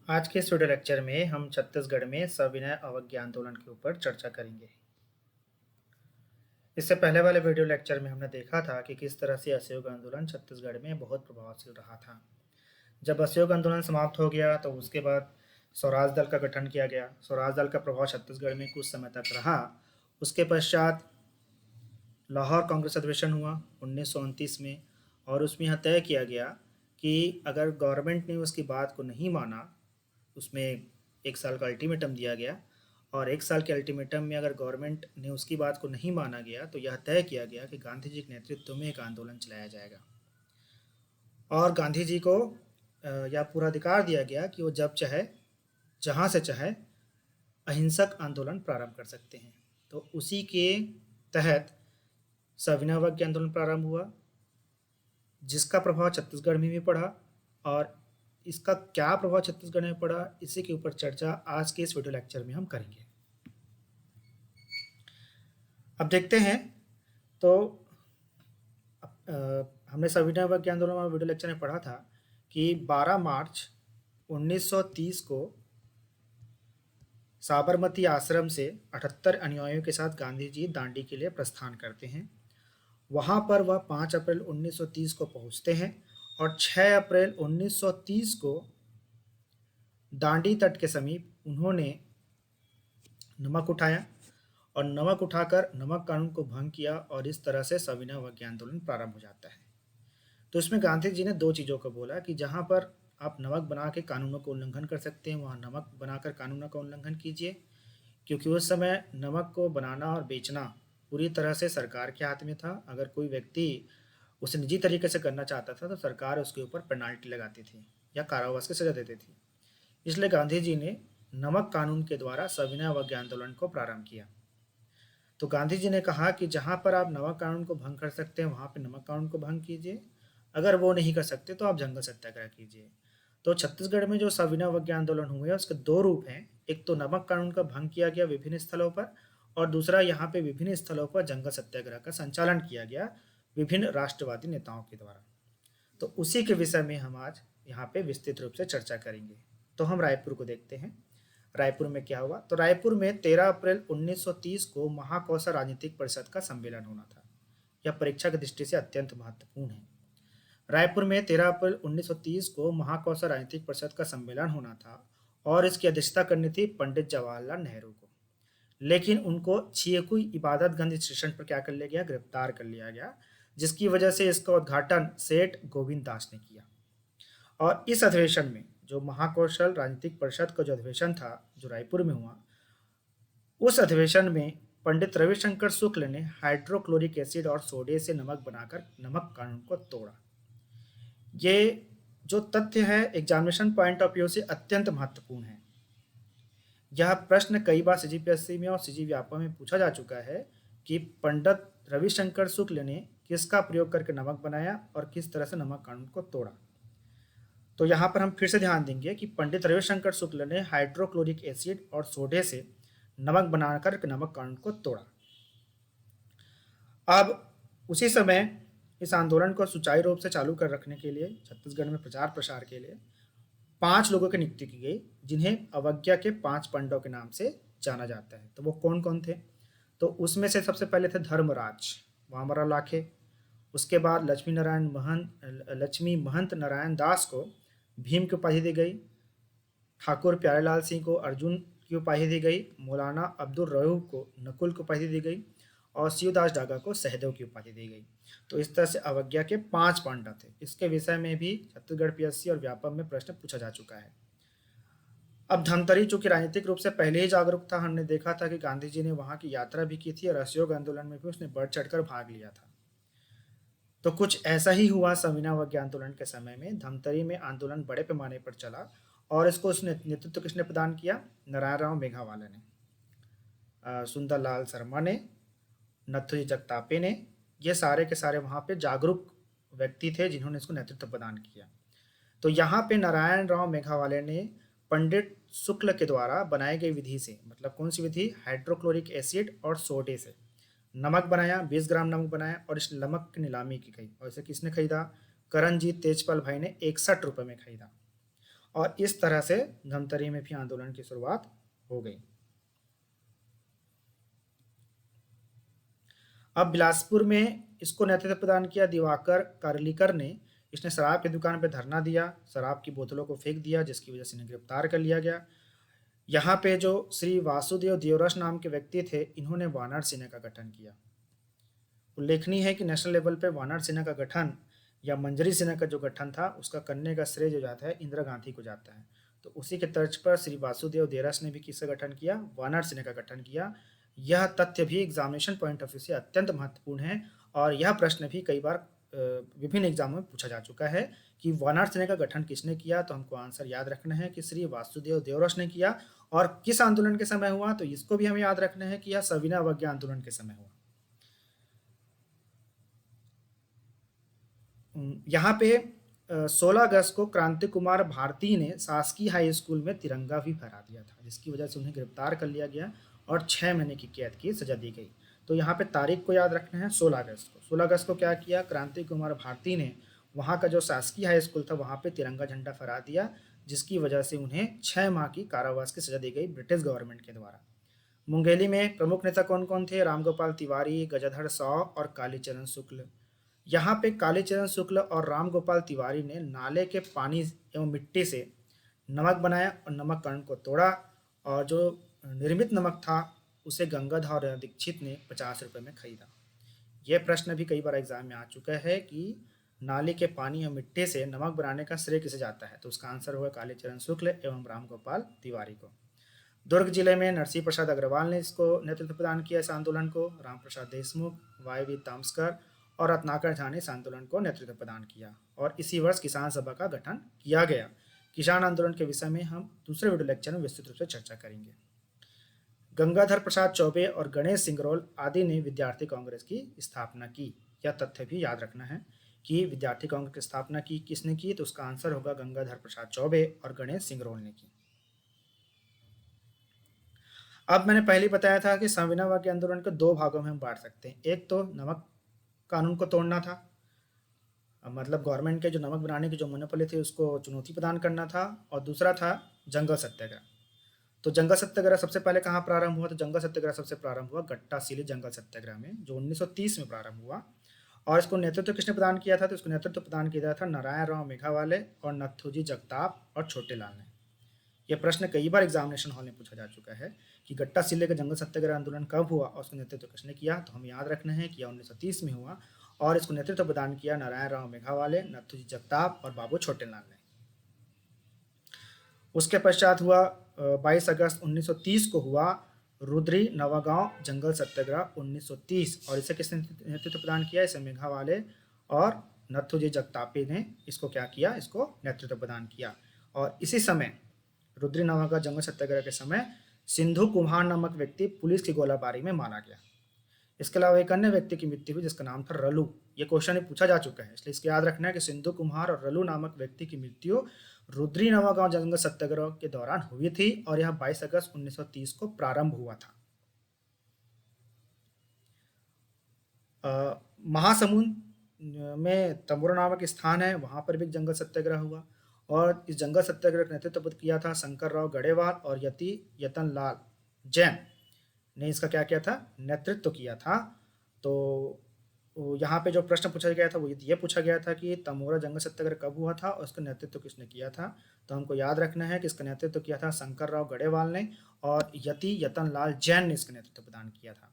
आज के इस वीडियो लेक्चर में हम छत्तीसगढ़ में सविनय अवज्ञा आंदोलन के ऊपर चर्चा करेंगे। इससे पहले वाले वीडियो लेक्चर में हमने देखा था कि किस तरह से असहयोग आंदोलन छत्तीसगढ़ में बहुत प्रभावशील रहा था। जब असहयोग आंदोलन समाप्त हो गया तो उसके बाद स्वराज दल का गठन किया गया। स्वराज दल का प्रभाव छत्तीसगढ़ में कुछ समय तक रहा। उसके पश्चात लाहौर कांग्रेस अधिवेशन हुआ 1929 में, और उसमें यह तय किया गया कि अगर गवर्नमेंट ने उसकी बात को नहीं माना, उसमें 1 साल का अल्टीमेटम दिया गया, और 1 साल के अल्टीमेटम में अगर गवर्नमेंट ने उसकी बात को नहीं माना गया तो यह तय किया गया कि गांधी जी के नेतृत्व में एक आंदोलन चलाया जाएगा। और गांधी जी को यह पूरा अधिकार दिया गया कि वो जब चाहे जहाँ से चाहे अहिंसक आंदोलन प्रारंभ कर सकते हैं। तो उसी के तहत सविनय अवज्ञा आंदोलन प्रारंभ हुआ, जिसका प्रभाव छत्तीसगढ़ में भी पड़ा। और इसका क्या प्रभाव छत्तीसगढ़ में पड़ा, इसी के ऊपर चर्चा आज के इस वीडियो लेक्चर में हम करेंगे। अब देखते हैं। तो हमने सविनय अवज्ञा आंदोलन में वीडियो लेक्चर में पढ़ा था कि 12 मार्च 1930 को साबरमती आश्रम से 78 अनुयायियों के साथ गांधी जी दांडी के लिए प्रस्थान करते हैं। वहाँ पर वह 5 अप्रैल 1930 को पहुँचते हैं और 6 अप्रैल 1930 को दांडी तट के समीप उन्होंने नमक उठाया और नमक उठाकर नमक कानून को भंग किया, और इस तरह से सविनय अवज्ञा आंदोलन प्रारंभ हो जाता है। तो इसमें गांधी जी ने दो चीज़ों को बोला कि जहाँ पर आप नमक बना के कानूनों को उल्लंघन कर सकते हैं, वहाँ नमक बनाकर कानूनों का उल्लंघन कीजिए, क्योंकि उस समय नमक को बनाना और बेचना पूरी तरह से सरकार के हाथ में था। अगर कोई व्यक्ति उसे निजी तरीके से करना चाहता था तो सरकार उसके ऊपर पेनाल्टी लगाती थी या कारावास की सजा देती थी। इसलिए गांधी जी ने नमक कानून के द्वारा सविनय अवज्ञा आंदोलन को प्रारंभ किया। तो गांधी जी ने कहा कि जहां पर आप नमक कानून को भंग कर सकते हैं वहां पर नमक कानून को भंग कीजिए, अगर वो नहीं कर सकते तो आप जंगल सत्याग्रह कीजिए। तो छत्तीसगढ़ में जो सविनय अवज्ञा आंदोलन हुए उसके दो रूप हैं। एक तो नमक कानून का भंग किया गया विभिन्न स्थलों पर, और दूसरा यहाँ पे विभिन्न स्थलों पर जंगल सत्याग्रह का संचालन किया गया विभिन्न राष्ट्रवादी नेताओं के द्वारा। तो उसी के विषय में हम आज यहाँ पे विस्तृत रूप से चर्चा करेंगे। तो हम रायपुर को देखते हैं। रायपुर में क्या हुआ? तो रायपुर में 13 अप्रैल 1930 को महाकौशल राजनीतिक परिषद का सम्मेलन होना था। यह परीक्षा की दृष्टि से अत्यंत महत्वपूर्ण है। रायपुर में 13 अप्रैल 1930 को महाकौशल राजनीतिक परिषद का सम्मेलन होना था, और इसकी अध्यक्षता करनी थी पंडित जवाहरलाल नेहरू को। लेकिन उनको छियकुई इबादतगंज स्टेशन पर क्या कर लिया गया? गिरफ्तार कर लिया गया, जिसकी वजह से इसका उद्घाटन सेठ गोविंद दास ने किया। और इस अधिवेशन में जो महाकौशल राजनीतिक परिषद का जो अधिवेशन था जो रायपुर में हुआ, उस अधिवेशन में पंडित रविशंकर शुक्ल ने हाइड्रोक्लोरिक एसिड और सोडे से नमक बनाकर नमक कानून को तोड़ा। ये जो तथ्य है एग्जामिनेशन पॉइंट ऑफ व्यू से अत्यंत महत्वपूर्ण है। यह प्रश्न कई बार सीजीपीएससी में और सीजी व्यापम में पूछा जा चुका है कि पंडित रविशंकर शुक्ल ने किसका प्रयोग करके नमक बनाया और किस तरह से नमक कानून को तोड़ा। तो यहाँ पर हम फिर से ध्यान देंगे कि पंडित रविशंकर शुक्ल ने हाइड्रोक्लोरिक एसिड और सोडे से नमक बनाकर नमक कानून को तोड़ा। अब उसी समय इस आंदोलन को सुचारू रूप से चालू कर रखने के लिए छत्तीसगढ़ में प्रचार प्रसार के लिए 5 लोगों की नियुक्ति की गई, जिन्हें अवज्ञा के 5 पंडों के नाम से जाना जाता है। तो वो कौन कौन थे? तो उसमें से सबसे पहले थे धर्मराज वामरा लाखे। उसके बाद लक्ष्मी महंत नारायण दास को भीम की उपाधि दी गई। ठाकुर प्यारेलाल सिंह को अर्जुन की उपाधि दी गई। मौलाना अब्दुल रऊफ को नकुल की उपाधि दी गई, और शिवदास डागा को सहदेव की उपाधि दी गई। तो इस तरह से अवज्ञा के 5 पांडा थे। इसके विषय में भी छत्तीसगढ़ पीएससी और व्यापम में प्रश्न पूछा जा चुका है। अब धमतरी चूंकि राजनीतिक रूप से पहले ही जागरूक था, हमने देखा था कि गांधी जी ने वहां की यात्रा भी की थी और असहयोग आंदोलन में भी उसने बढ़ चढ़कर भाग लिया था। तो कुछ ऐसा ही हुआ सविनय अवज्ञा आंदोलन के समय में। धमतरी में आंदोलन बड़े पैमाने पर चला, और इसको उसने नेतृत्व किसने प्रदान किया? नारायण राव मेघावाले ने, सुंदरलाल शर्मा ने, नथुजी जगतापे ने। ये सारे के सारे वहाँ पे जागरूक व्यक्ति थे जिन्होंने इसको नेतृत्व प्रदान किया। तो यहाँ पे नारायण राव मेघावाले ने पंडित शुक्ल के द्वारा बनाई गई विधि से, मतलब कौन सी विधि? हाइड्रोक्लोरिक एसिड और सोडे से नमक बनाया, 20 ग्राम नमक बनाया, और इस नमक की नीलामी की गई। और इसे किसने खरीदा? करणजीत तेजपाल भाई ने 61 रुपये में खरीदा। और इस तरह से धमतरी में भी आंदोलन की शुरुआत हो गई। अब बिलासपुर में इसको नेतृत्व प्रदान किया दिवाकर कार्लीकर ने। इसने शराब की दुकान पर धरना दिया, शराब की बोतलों को फेंक दिया, जिसकी वजह से इन्हें गिरफ्तार कर लिया गया। यहाँ पे जो श्री वासुदेव देवरस नाम के व्यक्ति थे, इन्होंने वानर सेना का गठन किया। उल्लेखनीय है कि नेशनल लेवल पे वानर सेना का गठन या मंजरी सेना का जो गठन था, उसका करने का श्रेय जो जाता है इंदिरा गांधी को जाता है। तो उसी के तर्ज पर श्री वासुदेव देवरस ने भी किसका गठन किया? वानर सेना का गठन किया। यह तथ्य भी एग्जामिनेशन पॉइंट ऑफ व्यू से अत्यंत महत्वपूर्ण है और यह प्रश्न भी कई बार विभिन्न एग्जामों में पूछा जा चुका है कि वानर सेना का गठन किसने किया। तो हमको आंसर याद रखना है कि श्री वासुदेव देवरस ने किया। और किस आंदोलन के समय हुआ? तो इसको भी हमें याद रखना है कि यह सविनय अवज्ञा आंदोलन के समय हुआ। यहाँ पे 16 अगस्त को क्रांति कुमार भारती ने शासकीय हाई स्कूल में तिरंगा भी फहरा दिया था, जिसकी वजह से उन्हें गिरफ्तार कर लिया गया और 6 महीने की कैद की सजा दी गई। तो यहाँ पे तारीख को याद रखना है, 16 अगस्त को। 16 अगस्त को क्या किया? क्रांति कुमार भारती ने वहाँ का जो शासकीय हाई स्कूल था, वहाँ पे तिरंगा झंडा फहरा दिया, जिसकी वजह से उन्हें 6 माह की कारावास की सजा दी गई ब्रिटिश गवर्नमेंट के द्वारा। मुंगेली में प्रमुख नेता कौन कौन थे? रामगोपाल तिवारी, गजाधर साव और कालीचरण शुक्ल। यहाँ पे कालीचरण शुक्ल और रामगोपाल तिवारी ने नाले के पानी एवं मिट्टी से नमक बनाया और नमक कण को तोड़ा, और जो निर्मित नमक था उसे गंगाधर दीक्षित ने 50 रुपये में खरीदा। यह प्रश्न भी कई बार एग्जाम में आ चुका है कि नाले के पानी और मिट्टी से नमक बनाने का श्रेय किसे जाता है? तो उसका आंसर होगा कालीचरण शुक्ल एवं रामगोपाल तिवारी को। दुर्ग जिले में नरसिंह प्रसाद अग्रवाल ने इसको नेतृत्व प्रदान किया, इस आंदोलन को। राम प्रसाद देशमुख, वाई तामस्कर और रत्नाकर झा ने इस आंदोलन को नेतृत्व प्रदान किया और इसी वर्ष किसान सभा का गठन किया गया। किसान आंदोलन के विषय में हम दूसरे वीडियो लेक्चर में विस्तृत रूप से चर्चा करेंगे। गंगाधर प्रसाद चौबे और गणेश सिंगरौल आदि ने विद्यार्थी कांग्रेस की स्थापना की। यह तथ्य भी याद रखना है कि विद्यार्थी कांग्रेस की स्थापना की किसने की? तो उसका आंसर होगा गंगाधर प्रसाद चौबे और गणेश सिंगरौल ने की। अब मैंने पहले बताया था कि संविना वाक्य आंदोलन को 2 भागों में हम बांट सकते हैं। एक तो नमक कानून को तोड़ना था, मतलब गवर्नमेंट के जो नमक बनाने की जो मोनोपोली थी उसको चुनौती प्रदान करना था, और दूसरा था जंगल सत्याग्रह। तो जंगल सत्याग्रह सबसे पहले कहाँ प्रारंभ हुआ? तो जंगल सत्याग्रह सबसे प्रारंभ हुआ गट्टासीली जंगल सत्याग्रह में, जो 1930 में प्रारंभ हुआ। और इसको नेतृत्व किसने प्रदान किया था? तो इसको नेतृत्व प्रदान किया था नारायण राव मेघावाले और नथुजी जगताप और छोटे लाल ने। यह प्रश्न कई बार एग्जामिनेशन हॉल में पूछा जा चुका है कि गट्टासीले का जंगल सत्याग्रह आंदोलन कब हुआ और उसका नेतृत्व किसने किया? तो हमें याद रखना है कि यह 1930 में हुआ और इसको नेतृत्व प्रदान किया नारायण राव मेघावाले, नथुजी जगताप और बाबू छोटेलाल ने। उसके पश्चात हुआ 22 अगस्त 1930 को हुआ रुद्री नवागांव जंगल सत्याग्रह 1930, और इसे किसने नेतृत्व प्रदान किया? इसे मेघावाले और नथुजी जगतापी ने इसको क्या किया? इसको नेतृत्व प्रदान किया। और इसी समय रुद्री नवागांव जंगल सत्याग्रह के समय सिंधु कुम्हार नामक व्यक्ति पुलिस की गोलाबारी में मारा गया। इसके अलावा एक अन्य व्यक्ति की मृत्यु हुई जिसका नाम था रलू। ये क्वेश्चन पूछा जा चुका है, इसलिए इसको याद रखना है कि सिंधु कुम्हार और रलू नामक व्यक्ति की मृत्यु रुद्री नवागांव जंगल सत्याग्रह के दौरान हुई थी और यह 22 अगस्त 1930 को प्रारंभ हुआ था। महासमुंद में तंबोरा नामक स्थान है, वहां पर भी जंगल सत्याग्रह हुआ और इस जंगल सत्याग्रह का नेतृत्व किया था शंकरराव गढ़ेवाल और यतन लाल जैन ने इसका क्या किया था? नेतृत्व किया था। तो यहाँ पे जो प्रश्न पूछा गया था वो ये पूछा गया था कि तमोरा जंगल सत्याग्रह कब हुआ था और उसका नेतृत्व किसने किया था? तो हमको याद रखना है कि इसका नेतृत्व किया था शंकरराव गढ़ेवाल ने और यतन लाल जैन ने इसका नेतृत्व प्रदान किया था।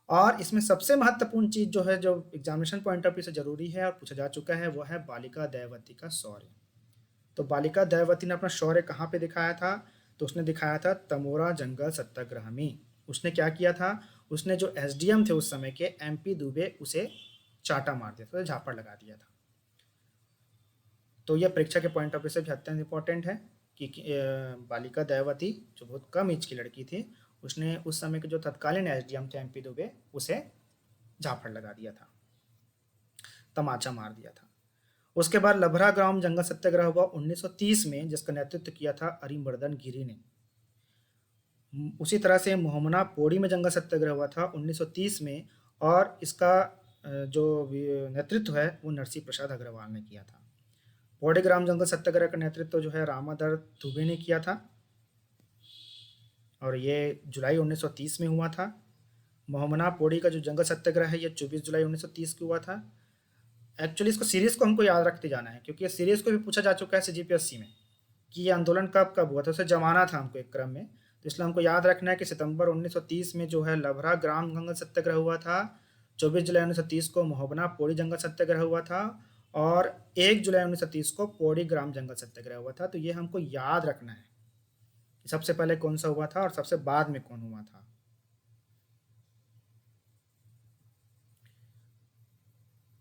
और इसमें सबसे महत्वपूर्ण चीज जो है, जो एग्जामिनेशन पॉइंट ऑफ व्यू से जरूरी है और पूछा जा चुका है, वो है बालिका दयावती का शौर्य। तो बालिका दयावती ने अपना शौर्य कहाँ पे दिखाया था? तो उसने दिखाया था तमोरा जंगल सत्याग्रह में। उसने क्या किया था? उसने जो एसडीएम थे उस समय के एमपी दुबे, उसे चाटा मार दिया था, झापड़ लगा दिया था। तो यह परीक्षा के पॉइंट ऑफ व्यू से भी अत्यंत इंपॉर्टेंट है कि बालिका दयावती जो बहुत कम एज की लड़की थी, उसने उस समय के जो तत्कालीन एसडीएम थे एमपी दुबे, उसे झापड़ लगा दिया था, तमाचा मार दिया था। उसके बाद लभरा ग्राम जंगल सत्याग्रह हुआ 1930 में, जिसका नेतृत्व किया था अरिमर्दन गिरी ने। उसी तरह से मोहमना पौड़ी में जंगल सत्याग्रह हुआ था 1930 में और इसका जो नेतृत्व है वो नरसिंह प्रसाद अग्रवाल ने किया था। पौड़ी ग्राम जंगल सत्याग्रह का नेतृत्व जो है रामाधर दुबे ने किया था और ये जुलाई 1930 में हुआ था। मोहमना पौड़ी का जो जंगल सत्याग्रह है ये 24 जुलाई 1930 को हुआ था। एक्चुअली इसको सीरीज को हमको याद रखते जाना है क्योंकि ये सीरीज को भी पूछा जा चुका है सीजीपीएससी में कि ये आंदोलन कब कब हुआ था, उसे जमाना था हमको एक क्रम में। तो इसलिए हमको याद रखना है कि सितंबर 1930 में जो है लभरा ग्राम जंगल सत्याग्रह हुआ था, 24 जुलाई 1930 को मोहबना पौड़ी जंगल सत्याग्रह हुआ था और 1 जुलाई 1930 को पौड़ी ग्राम जंगल सत्याग्रह हुआ था। तो ये हमको याद रखना है कि सबसे पहले कौन सा हुआ था और सबसे बाद में कौन हुआ था।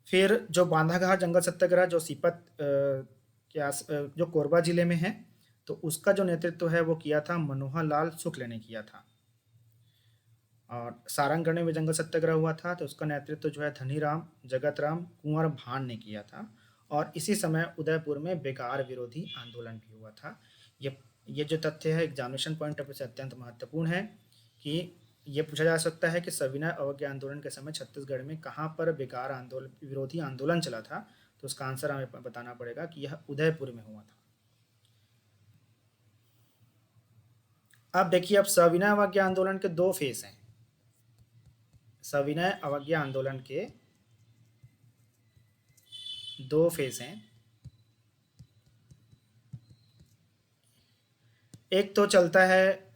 फिर जो बांधाघाट जंगल सत्याग्रह जो सीपत जो कोरबा जिले में है, तो उसका जो नेतृत्व है वो किया था मनोहर लाल शुक्ल ने किया था। और सारंगगढ़ में जंगल सत्याग्रह हुआ था तो उसका नेतृत्व जो है धनीराम जगत राम कुंवर भान ने किया था। और इसी समय उदयपुर में बेकार विरोधी आंदोलन भी हुआ था। ये जो तथ्य है एग्जामिनेशन पॉइंट ऑफ व्यू से अत्यंत महत्वपूर्ण है कि ये पूछा जा सकता है कि सविनय अवज्ञा आंदोलन के समय छत्तीसगढ़ में कहाँ पर बेकार आंदोलन विरोधी आंदोलन चला था, तो उसका आंसर हमें बताना पड़ेगा कि यह उदयपुर में हुआ था। अब देखिए, अब सविनय अवज्ञा आंदोलन के दो फेस हैं। सविनय अवज्ञा आंदोलन के दो फेस हैं। एक तो चलता है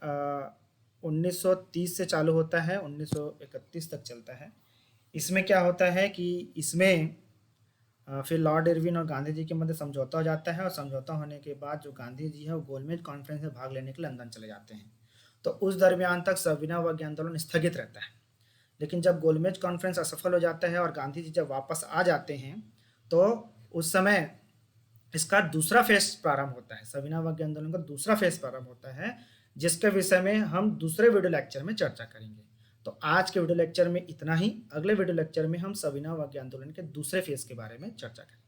1930 से चालू होता है 1931 तक चलता है। इसमें क्या होता है कि इसमें फिर लॉर्ड इरविन और गांधी जी के मध्य समझौता हो जाता है और समझौता होने के बाद जो गांधी जी है वो गोलमेज कॉन्फ्रेंस में भाग लेने के लिए लंदन चले जाते हैं। तो उस दरमियान तक सविनय अवज्ञा आंदोलन स्थगित रहता है। लेकिन जब गोलमेज कॉन्फ्रेंस असफल हो जाता है और गांधी जी जब वापस आ जाते हैं तो उस समय इसका दूसरा फेज प्रारंभ होता है। सविनय अवज्ञा आंदोलन का दूसरा फेज प्रारंभ होता है जिसके विषय में हम दूसरे वीडियो लेक्चर में चर्चा करेंगे। तो आज के वीडियो लेक्चर में इतना ही। अगले वीडियो लेक्चर में हम सविनय अवज्ञा आंदोलन के दूसरे फेज के बारे में चर्चा करेंगे।